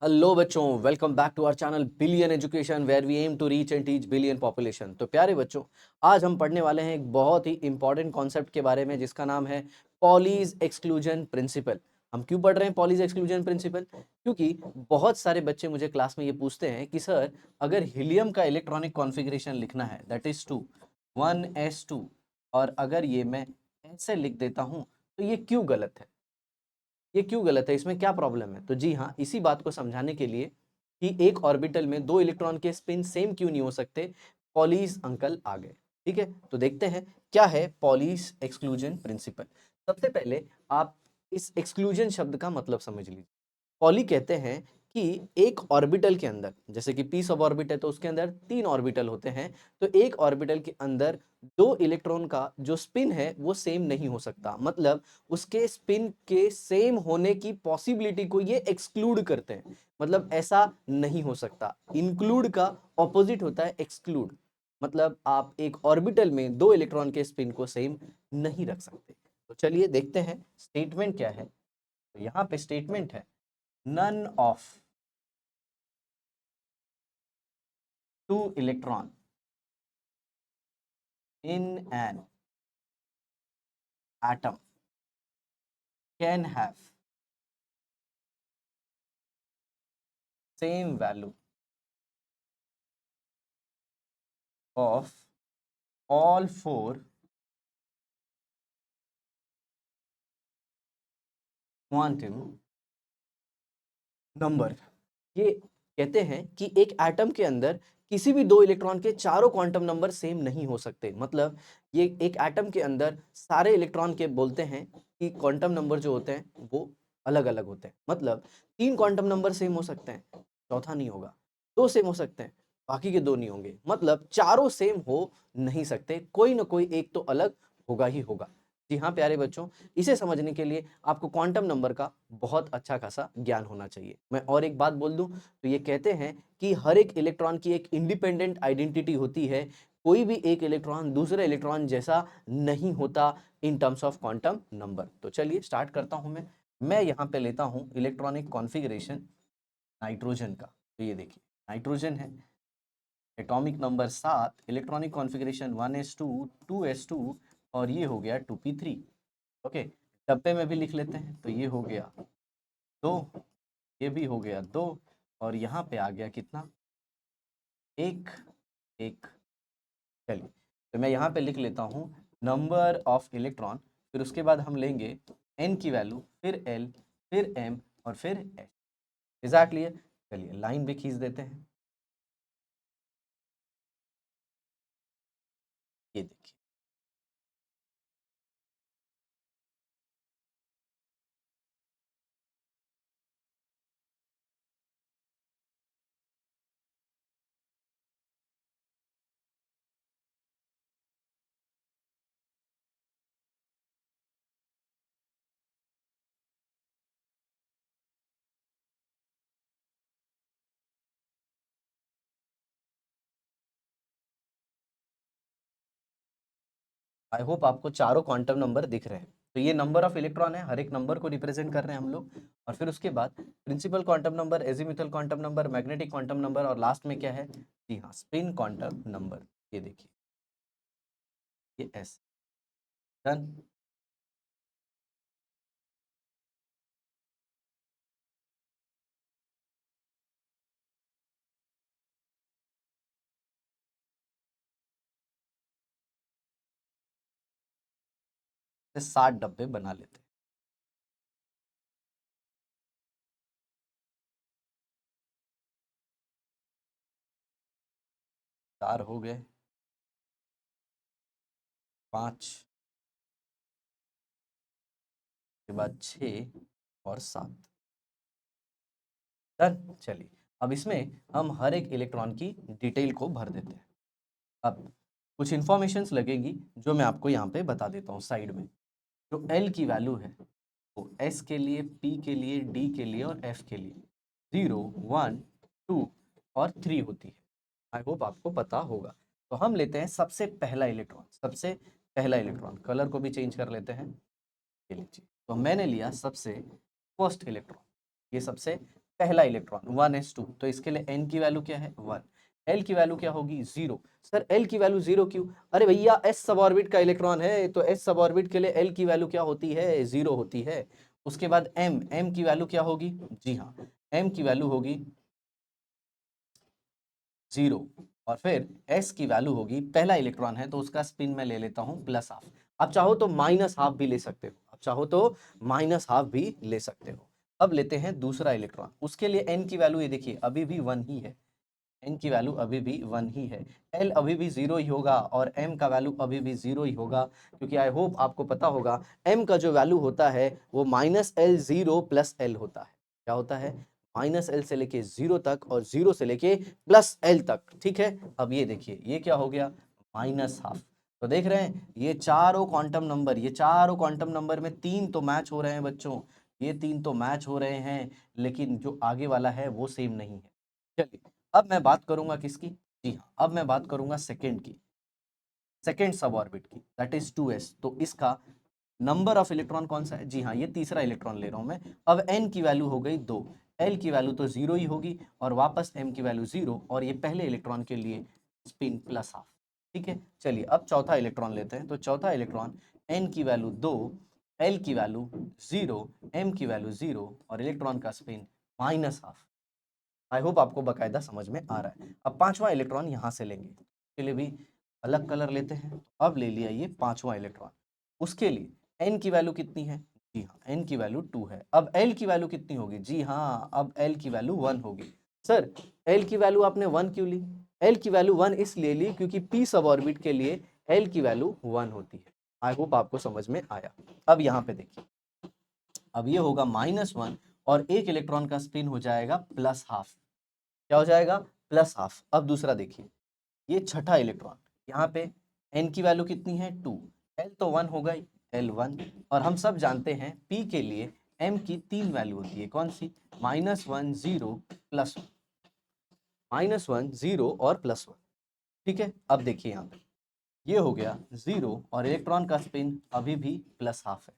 Hello बच्चों, welcome back to our channel billion education where we aim to reach and teach billion population. तो प्यारे बच्चों, आज हम पढ़ने वाले हैं एक बहुत ही इंपॉर्टेंट कॉन्सेप्ट के बारे में जिसका नाम है पॉलीज एक्सक्लूजन प्रिंसिपल। हम क्यों पढ़ रहे हैं पॉलीज एक्सक्लूजन प्रिंसिपल? क्योंकि बहुत सारे बच्चे मुझे क्लास में ये पूछते हैं कि सर, अगर हीलियम का इलेक्ट्रॉनिक कॉन्फ़िगरेशन लिखना है दैट इज 1s2, और अगर ये मैं ऐसे लिख देता हूँ तो ये क्यों गलत है? ये क्यों गलत है, इसमें क्या प्रॉब्लम है? तो जी हाँ, इसी बात को समझाने के लिए कि एक ऑर्बिटल में दो इलेक्ट्रॉन के स्पिन सेम क्यों नहीं हो सकते, पॉलीज अंकल आ गए। ठीक है, तो देखते हैं क्या है पॉलीज एक्सक्लूजन प्रिंसिपल। सबसे पहले आप इस एक्सक्लूजन शब्द का मतलब समझ लीजिए। पॉली कहते हैं कि एक ऑर्बिटल के अंदर, जैसे कि पीस ऑफ ऑर्बिट है तो उसके अंदर 3 ऑर्बिटल होते हैं, तो एक ऑर्बिटल के अंदर दो इलेक्ट्रॉन का जो स्पिन है वो सेम नहीं हो सकता। मतलब उसके स्पिन के सेम होने की पॉसिबिलिटी को ये एक्सक्लूड करते हैं। मतलब ऐसा नहीं हो सकता। इंक्लूड का ऑपोजिट होता है एक्सक्लूड। मतलब आप एक ऑर्बिटल में दो इलेक्ट्रॉन के स्पिन को सेम नहीं रख सकते। तो चलिए देखते हैं स्टेटमेंट क्या है। तो यहाँ पे स्टेटमेंट है none of two electron in an atom can have same value of all four quantum number. ये कहते हैं कि एक एटम के अंदर किसी भी दो इलेक्ट्रॉन के चारों क्वांटम नंबर सेम नहीं हो सकते। मतलब ये एक एटम के अंदर सारे इलेक्ट्रॉन के बोलते हैं कि क्वांटम नंबर जो होते हैं वो अलग अलग होते हैं। मतलब 3 क्वांटम नंबर सेम हो सकते हैं, चौथा नहीं होगा। 2 सेम हो सकते हैं, बाकी के 2 नहीं होंगे। मतलब चारों सेम हो नहीं सकते, कोई ना कोई एक तो अलग होगा ही होगा। जी हाँ प्यारे बच्चों, इसे समझने के लिए आपको क्वांटम नंबर का बहुत अच्छा खासा ज्ञान होना चाहिए। मैं और एक बात बोल दूं तो ये कहते हैं कि हर एक इलेक्ट्रॉन की एक इंडिपेंडेंट आइडेंटिटी होती है। कोई भी एक इलेक्ट्रॉन दूसरे इलेक्ट्रॉन जैसा नहीं होता in terms of quantum number. तो चलिए स्टार्ट करता हूं। मैं यहाँ पे लेता हूं इलेक्ट्रॉनिक कॉन्फ़िगरेशन नाइट्रोजन का। तो ये देखिए नाइट्रोजन है, atomic number 7, electronic configuration 1s2 2s2, और ये हो गया 2p3। ओके, डब्बे में भी लिख लेते हैं। तो ये हो गया 2, ये भी हो गया 2, और यहाँ पे आ गया कितना, 1 1। चलिए, तो मैं यहाँ पे लिख लेता हूँ नंबर ऑफ इलेक्ट्रॉन, फिर उसके बाद हम लेंगे n की वैल्यू, फिर l, फिर m, और फिर s। एग्जैक्टली है। चलिए लाइन भी खींच देते हैं। ये देखिए, आई होप आपको चारों क्वांटम नंबर दिख रहे हैं। तो ये नंबर ऑफ इलेक्ट्रॉन है, हर एक नंबर को रिप्रेजेंट कर रहे हैं हम लोग। और फिर उसके बाद principal quantum number, azimuthal quantum number, magnetic quantum number, और लास्ट में क्या है, जी हाँ, स्पिन क्वांटम नंबर। ये देखिए, ये एस। डन। से 60 डब्बे बना लेते हैं। 4 हो गए, 5 के बाद 6 और 7। डन। चलिए, अब इसमें हम हर एक इलेक्ट्रॉन की डिटेल को भर देते हैं। अब कुछ इंफॉर्मेशंस लगेगी जो मैं आपको यहाँ पे बता देता हूँ साइड में। जो एल की वैल्यू है वो एस के लिए, पी के लिए, डी के लिए और एफ के लिए 0 1 2 और 3 होती है। आई होप आपको पता होगा। तो हम लेते हैं सबसे पहला इलेक्ट्रॉन। सबसे पहला इलेक्ट्रॉन, कलर को भी चेंज कर लेते हैं। ये लीजिए, तो मैंने लिया सबसे फर्स्ट इलेक्ट्रॉन। ये सबसे पहला इलेक्ट्रॉन 1s2, तो इसके लिए n की वैल्यू क्या है 1, l की वैल्यू क्या होगी 0। सर l की वैल्यू 0 क्यों? अरे भैया s सब ऑर्बिट का इलेक्ट्रॉन है, तो s सब ऑर्बिट के लिए l की वैल्यू क्या होती है 0 होती है। उसके बाद m की वैल्यू क्या होगी? जी हाँ, m की वैल्यू होगी 0, और फिर s की वैल्यू होगी, पहला इलेक्ट्रॉन है तो उसका स्पिन मैं ले लेता हूं प्लस हाफ। आप चाहो तो माइनस हाफ भी ले सकते हो, आप चाहो तो माइनस हाफ भी ले सकते हो। अब लेते हैं दूसरा इलेक्ट्रॉन, उसके लिए n की वैल्यू ये देखिए अभी भी 1 ही है, n की वैल्यू अभी भी 1 ही है, l अभी भी 0 ही होगा और m का वैल्यू अभी भी 0 ही होगा, क्योंकि आई होप आपको पता होगा m का जो वैल्यू होता है वो -l0 प्लस l होता है। क्या होता है? -l से लेके 0 तक और 0 से लेके +l तक, ठीक है। अब ये देखिए ये क्या हो गया -हाफ। तो देख रहे हैं ये चारों क्वांटम नंबर, ये चारों क्वांटम नंबर में 3 तो मैच हो रहे हैं बच्चों, ये 3 तो मैच हो रहे हैं, लेकिन जो आगे वाला है वो सेम नहीं है। चलिए अब मैं बात करूंगा किसकी? जी हाँ, अब मैं बात करूंगा सेकंड की, सेकंड सब ऑर्बिट की, दैट इज 2s। तो इसका नंबर ऑफ इलेक्ट्रॉन कौन सा है? जी हाँ, ये तीसरा इलेक्ट्रॉन ले रहा हूं मैं। अब n की वैल्यू हो गई 2, l की वैल्यू तो 0 ही होगी और वापस m की वैल्यू 0, और ये पहले इलेक्ट्रॉन के लिए स्पिन प्लस हाफ। ठीक है, चलिए अब चौथा इलेक्ट्रॉन लेते हैं। तो चौथा इलेक्ट्रॉन n की वैल्यू 2, l की वैल्यू 0, m की वैल्यू 0 और इलेक्ट्रॉन का spin minus half. I hope आपको बकायदा समझ में आ रहा है। अब पांचवा इलेक्ट्रॉन यहां से लेंगे, इसके लिए भी अलग कलर लेते हैं। अब ले लिया ये पांचवा इलेक्ट्रॉन, उसके लिए n की वैल्यू कितनी है? जी हाँ, n की वैल्यू 2 है। अब l की वैल्यू कितनी होगी? जी हाँ, अब l की वैल्यू 1 होगी। सर l की वैल्यू आपने 1 क्यों ली? l की वैल्यू 1 इसलिए ली क्योंकि p सब ऑर्बिट के लिए l की वैल्यू 1 होती है। आई होप आपको समझ में आया। अब यहाँ पे देखिए, अब ये होगा -1 और एक इलेक्ट्रॉन का स्पिन हो जाएगा प्लस हाफ। क्या हो जाएगा? Plus half. अब दूसरा देखिए, ये छठा इलेक्ट्रॉन, यहाँ पे n की वैल्यू कितनी है 2, l तो 1 हो गई, l1, और हम सब जानते हैं p के लिए m की 3 वैल्यू होती है, कौन सी? -1 0 +1, -1 0 और +1। ठीक है, अब देखिए यहाँ पे ये हो गया 0 और इलेक्ट्रॉन का स्पिन अभी भी प्लस हाफ है।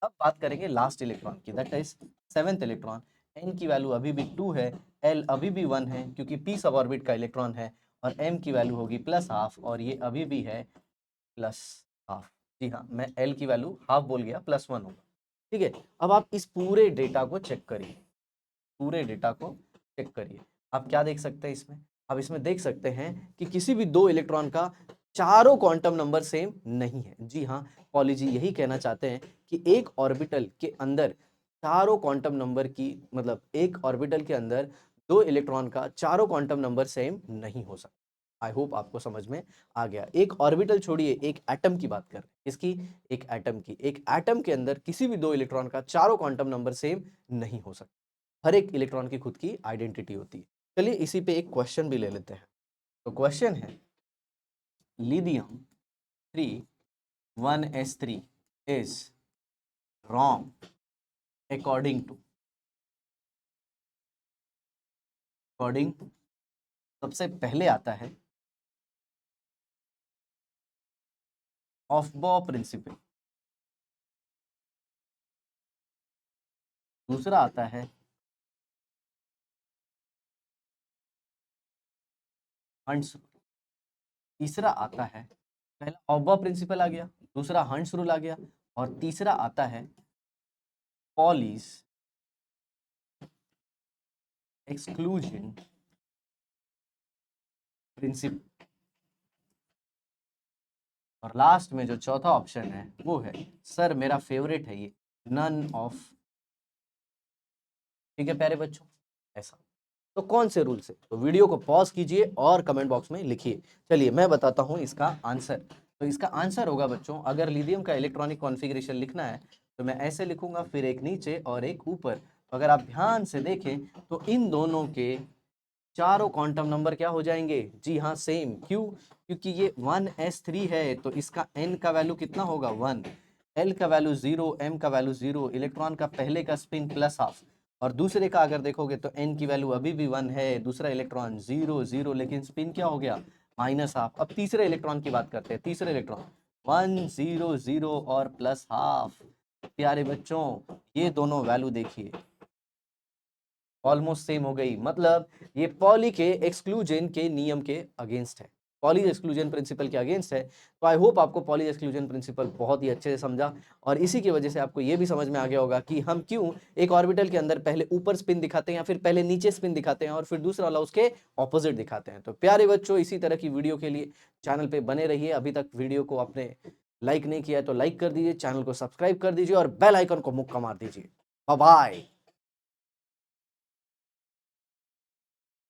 अब बात करेंगे लास्ट इलेक्ट्रॉन की, that is seventh electron. n की वैल्यू अभी भी 2 है, l अभी भी 1 है क्योंकि p सब ऑर्बिट का इलेक्ट्रॉन है, और m की वैल्यू होगी प्लस हाफ और ये अभी भी है प्लस हाफ। जी हाँ, मैं l की वैल्यू हाफ बोल गया, +1 होगा। ठीक है, अब आप इस पूरे डेटा को चेक करिए, पूरे डेटा को चेक करिए। आप क्या देख सकते हैं इसमें? आप इसमें देख सकते हैं कि किसी भी दो इलेक्ट्रॉन का चारों क्वांटम नंबर सेम नहीं है। जी हाँ, पॉली जी यही कहना चाहते हैं कि एक ऑर्बिटल के अंदर चारों क्वांटम नंबर की, मतलब एक ऑर्बिटल के अंदर दो इलेक्ट्रॉन का चारों क्वांटम नंबर सेम नहीं हो सकता। आई होप आपको समझ में आ गया। एक ऑर्बिटल छोड़िए, एक एटम की बात कर रहे हैं। इसकी एक एटम की, एक एटम के अंदर किसी भी दो इलेक्ट्रॉन का चारों क्वांटम नंबर सेम नहीं हो सकता। हर एक इलेक्ट्रॉन की खुद की आइडेंटिटी होती है। चलिए इसी पे एक क्वेश्चन भी ले लेते हैं। तो क्वेश्चन है, lithium 3 1s3 is wrong according to, according सबसे पहले आता है ऑफबॉ प्रिंसिपल, दूसरा आता है हंट्स रूल, तीसरा आता है, पहला ऑफबॉ प्रिंसिपल आ गया, दूसरा हंट्स रूल आ गया, और तीसरा आता है पॉलीज एक्सक्लूजन प्रिंसिपल, और लास्ट में जो चौथा ऑप्शन है वो है, सर मेरा फेवरेट है ये, नन ऑफ। ठीक है प्यारे बच्चों, ऐसा। तो कौन से रूल से? तो वीडियो को पॉज कीजिए और कमेंट बॉक्स में लिखिए। चलिए मैं बताता हूं इसका आंसर। तो इसका आंसर होगा बच्चों, अगर लिथियम का इलेक्ट्रॉनिक कॉन्फ़िगरेशन लिखना है तो मैं ऐसे लिखूंगा, फिर एक नीचे और एक ऊपर। तो अगर आप ध्यान से देखें तो इन दोनों के चारों क्वांटम नंबर क्या हो जाएंगे? जी हाँ, सेम। क्यों? क्योंकि ये 1s3 है तो इसका n का वैल्यू कितना होगा 1, l का वैल्यू 0, m का वैल्यू 0, इलेक्ट्रॉन का पहले का स्पिन प्लस हाफ, और दूसरे का अगर देखोगे तो n की वैल्यू अभी भी 1 है, दूसरा इलेक्ट्रॉन 0 0, लेकिन स्पिन क्या हो गया माइनस हाफ। अब तीसरे इलेक्ट्रॉन की बात करते हैं। तीसरे इलेक्ट्रॉन 1 0 0 और प्लस हाफ। प्यारे बच्चों ये दोनों वैल्यू देखिए, ऑलमोस्ट सेम हो गई, मतलब ये पॉली के एक्सक्लूजन के नियम के अगेंस्ट है, पॉली एक्सक्लूजन प्रिंसिपल के अगेंस्ट है। तो आई होप आपको पॉली एक्सक्लूजन प्रिंसिपल बहुत ही अच्छे से समझा, और इसी की वजह से आपको ये भी समझ में आ गया होगा कि हम क्यों एक ऑर्बिटल के अंदर पहले ऊपर स्पिन दिखाते हैं या फिर पहले नीचे स्पिन दिखाते हैं और फिर दूसरा वाला उसके ऑपोजिट दिखाते हैं। तो प्यारे बच्चों, इसी तरह की वीडियो के लिए चैनल पे बने रहिए। अभी तक वीडियो को आपने लाइक नहीं किया तो लाइक कर दीजिए, चैनल को सब्सक्राइब कर दीजिए और बेल आइकन को मुक्का मार दीजिए। Bye bye.